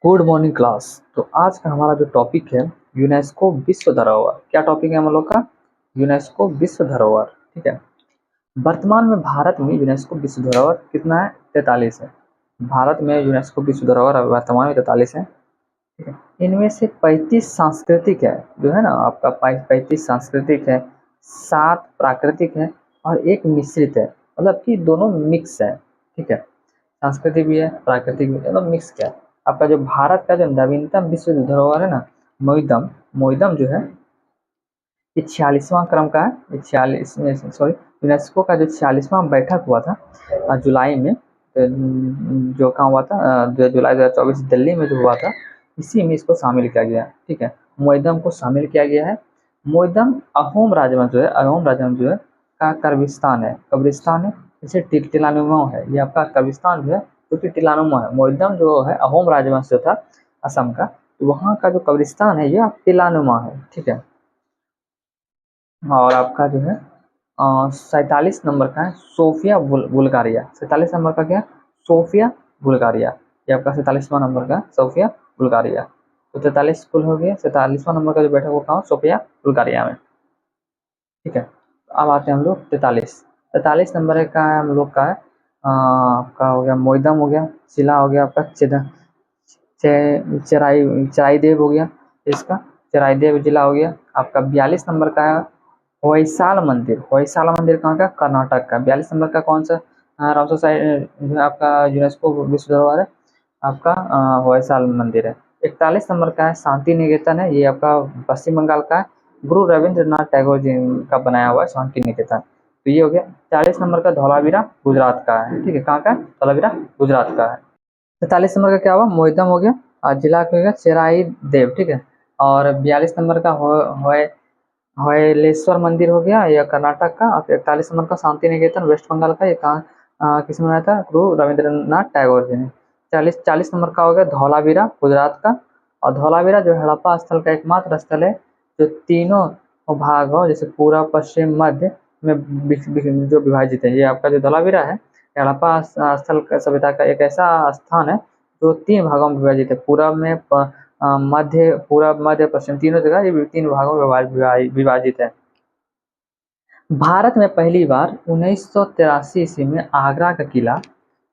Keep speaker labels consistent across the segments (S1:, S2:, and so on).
S1: Good morning class. तो आज का हमारा जो टॉपिक है यूनेस्को विश्व धरोहर। क्या टॉपिक है हम लोग का? यूनेस्को विश्व धरोहर। ठीक है। वर्तमान में भारत में यूनेस्को विश्व धरोहर कितना है? 43 है। भारत में यूनेस्को विश्व धरोहर वर्तमान में 43 है। ठीक है। इनमें से 35 सांस्कृतिक है, जो है ना आपका 35 सांस्कृतिक है, 7 प्राकृतिक है और एक मिश्रित है, मतलब कि दोनों मिक्स है। ठीक है। सांस्कृतिक भी है, प्राकृतिक भी है, मतलब मिक्स क्या है। आपका जो भारत का जो नवीनतम विश्व धरोहर है ना, मोइदम मोइदम जो है ये 46वां क्रम का है। ये 46 सॉरी, यूनेस्को का जो 46वां बैठक हुआ था जुलाई में, जो कहाँ हुआ था, जुलाई 2024 दिल्ली में जो हुआ था, इसी में इसको शामिल किया गया है। ठीक है। मोइदम को शामिल किया गया है। मोइदम अहोम राजवंश जो है, अहोम राजवंश जो है का कब्रिस्तान है, कब्रिस्तान है। जैसे टिलानुमा है, ये आपका कब्रिस्तान जो है जो कि टिलानुमा है। मोइदम जो है अहोम राजवंश जो था असम का, तो वहाँ का जो कब्रिस्तान है ये टिलानुमा है। ठीक है। और आपका जो है 47 नंबर का है सोफिया बुल्गारिया। 47 नंबर का क्या? Sofia Bulgaria. ये आपका 47वां नंबर का सोफिया बुल्गारिया। तो 43 कुल हो गया। 47वां नंबर का जो बैठा वो कहाँ? सोफिया बुल्गारिया में। ठीक है। अब आते हैं हम लोग 43 नंबर का है हम लोग का है आपका हो गया मोइदम हो गया, जिला हो गया आपका चराई देव हो गया, इसका चराई देव जिला हो गया। आपका 42 नंबर का है होयसाल मंदिर। होयसाल मंदिर कहाँ का? कर्नाटक का। 42 नंबर का कौन सा रामसर साइट जो है आपका यूनेस्को विश्व धरोहर है आपका होयसाल मंदिर है। 41 नंबर का है शांति निकेतन है, ये आपका पश्चिम बंगाल का है। गुरु रविंद्रनाथ टैगोर जी का बनाया हुआ है शांति निकेतन। तो ये हो गया। 40 नंबर का धौलावीरा गुजरात का है। ठीक है। कहाँ का है? धौलावीरा गुजरात का है। 43 नंबर का क्या हुआ? मोहितम हो गया और जिला का हो गया चेराई देव। ठीक है। और 42 नंबर का हयलेश्वर मंदिर हो गया, यह कर्नाटक का। और 41 नंबर का शांति निकेतन वेस्ट बंगाल का। ये कहाँ किसने बनाया था? गुरु रविंद्रनाथ टैगोर जी ने। 40 नंबर का हो गया धौलावीरा गुजरात का। और धौलावीरा जो हड़प्पा स्थल का एकमात्र स्थल है जो तीनों भाग हो, जैसे पूर्व पश्चिम मध्य में जो विभाजित है। ये आपका जो धौलावीरा है हड़प्पा स्थल सभ्यता का एक ऐसा स्थान है जो 3 भागों में विभाजित है। पूर्व में मध्य, पूर्व, मध्य, पश्चिम, तीनों जगह ये 3 भागों में विभाजित है। भारत में पहली बार 1983 ईस्वी में आगरा का किला,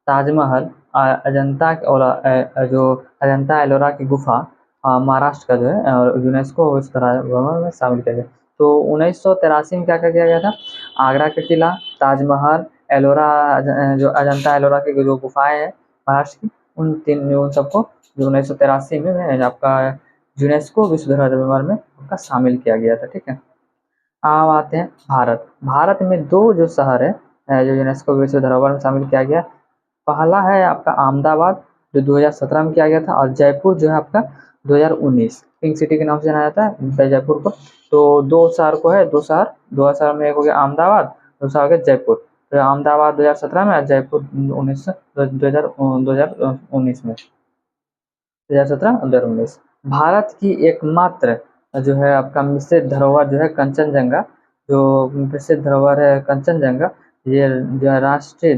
S1: ताजमहल, अजंता और जो अजंता एलोरा की गुफा महाराष्ट्र का जो है और यूनेस्को विश्व धरोहर में शामिल किया गया। तो 1983 में क्या क्या किया गया था? आगरा का किला, ताजमहल, एलोरा, जो अजंता एलोरा की जो गुफाएं हैं महाराष्ट्र की, उन सबको जो 1983 में आपका यूनेस्को विश्व धरोहर में आपका शामिल किया गया था। ठीक है। अब आते हैं भारत। भारत में 2 जो शहर है जो यूनेस्को विश्व धरोहर में शामिल किया गया। पहला है आपका अहमदाबाद जो 2017 में किया गया था, और जयपुर जो है आपका 2019 पिंक सिटी के नाम से जाना जाता है जयपुर को। तो 2 शहर को है, 2 शहर में एक हो गया अहमदाबाद, दूसरा हो गया जयपुर। तो अहमदाबाद 2017 में और जयपुर 2019 में, 2017 और 2019। भारत की एकमात्र जो है आपका मिश्रित धरोहर जो है कंचनजंगा, जो प्रसिद्ध धरोहर है कंचनजंगा, ये जो है राष्ट्रीय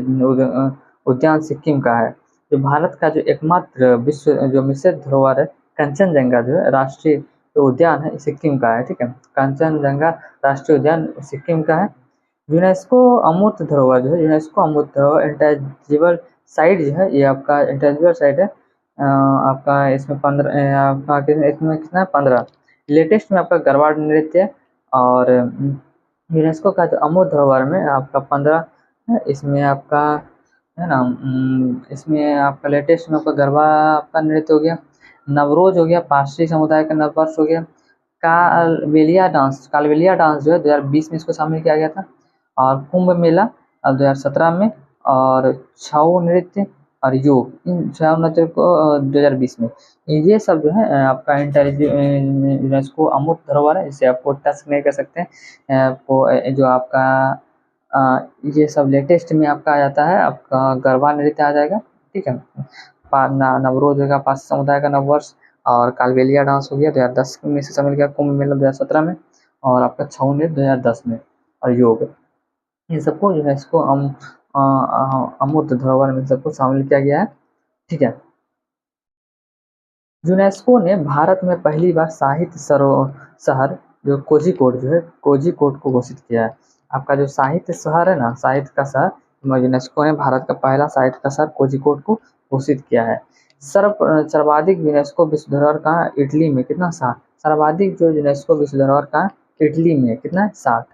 S1: उद्यान सिक्किम का है। जो भारत का जो एकमात्र विश्व जो मिश्रित धरोहर है कंचनजंगा जो है राष्ट्रीय उद्यान है सिक्किम का है। ठीक है। कंचनजंगा राष्ट्रीय उद्यान सिक्किम का है। यूनेस्को अमूर्त धरोहर जो है, यूनेस्को अमूर्त धरोहर इंटेंजिबल साइट जो है, ये आपका इंटेंजिबल साइट है आपका। इसमें 15 आपका इसमें कितना है? 15। लेटेस्ट में आपका गरबा नृत्य। और यूनेस्को का जो अमूर्त धरोहर में आपका 15 है। इसमें आपका है ना इसमें आपका लेटेस्ट में आपका गरबा आपका नृत्य हो गया, नवरोज हो गया, पारसी समुदाय का नववर्ष हो गया, कालबेलिया डांस जो है 2020 में इसको शामिल किया गया था। और कुंभ मेला 2017 में। और छऊ नृत्य और योग, इन छऊ नृत्य को 2020 में। ये सब जो है आपका यूनेस्को अमूर्त धरोहर है, इसे आपको टच नहीं कर सकते हैं। आपको जो आपका ये सब लेटेस्ट में आपका आ जाता है, आपका गरबा नृत्य आ जाएगा। ठीक है। नवरोज होगा पारसी समुदाय का नववर्ष। और कालबेलिया डांस हो गया 2010 में से शामिल किया, कुंभ मेला 2017 में। और आपका छऊ नृत्य 2010 में। और योग, इन सबको यूनेस्को अमूर्त धरोहर में सबको शामिल किया गया है। ठीक है। यूनेस्को ने भारत में पहली बार साहित्य शहर जो कोझिकोड जो है कोझिकोड को घोषित किया है। आपका जो साहित्य शहर है ना, साहित्य का शहर, यूनेस्को ने भारत का पहला साहित्य का शहर कोझिकोड को घोषित किया है। सर्वाधिक यूनेस्को विश्व धरोहर कहाँ, इटली में, कितना 60। सर्वाधिक जो यूनेस्को विश्व धरोहर कहाँ, इटली में, कितना है, 60।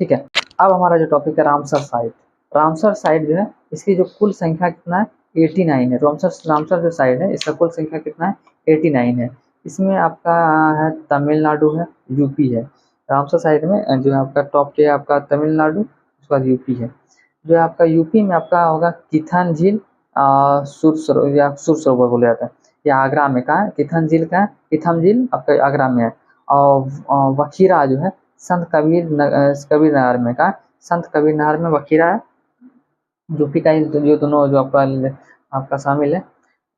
S1: ठीक है। अब हमारा जो टॉपिक है रामसर साइट। रामसर साइट जो है इसकी जो कुल संख्या कितना है, 89 है। रामसर जो साइट है इसका कुल संख्या कितना है, 89 है। इसमें आपका है तमिलनाडु है, यूपी है। रामसर साइट में जो है आपका टॉप पे आपका तमिलनाडु, उसके बाद यूपी है। जो है आपका यूपी में आपका होगा किथन झील, सुर सरोवर बोला जाता है। ये आगरा में कहाँ है, किथन झील का है, किथम झील आपका आगरा में है। और वखीरा जो है कबीर नगर में, कहाँ, संत कबीर नगर में वखीरा है। यूपी का जो दोनों जो आपका शामिल है।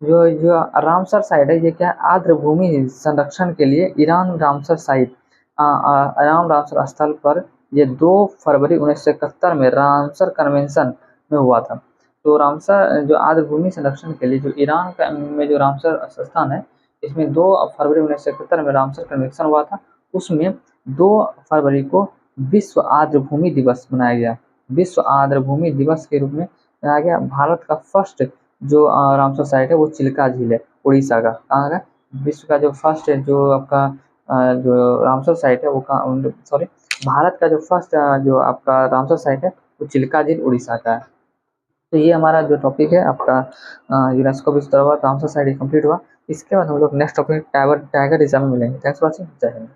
S1: जो जो रामसर साइट है ये क्या है, आर्द्र भूमि संरक्षण के लिए Iran Ramsar site, Ram Ramsar स्थल पर ये 2 फरवरी 1971 में रामसर कन्वेंशन में हुआ था। तो रामसर जो आर्द्र भूमि संरक्षण के लिए जो ईरान का में जो रामसर स्थान है, इसमें 2 फरवरी 1971 में रामसर कन्वेंशन हुआ था। उसमें 2 फरवरी को विश्व आर्द्र भूमि दिवस मनाया गया। विश्व आर्द्र भूमि दिवस के रूप में मनाया गया। भारत का फर्स्ट जो रामसर साइट है वो चिल्का झील है, उड़ीसा का। कहाँ का, विश्व का जो फर्स्ट है जो आपका जो रामसर साइट है वो सॉरी, भारत का जो फर्स्ट जो आपका रामसर साइट है वो चिल्का झील उड़ीसा का है। तो ये हमारा जो टॉपिक है आपका यूनेस्को विश्व धरोहर रामसर साइट कंप्लीट हुआ। इसके बाद हम लोग नेक्स्ट टॉपिक टाइगर रिजर्व में मिलेंगे। थैंक्स फॉर वॉचिंग, जय हिंद।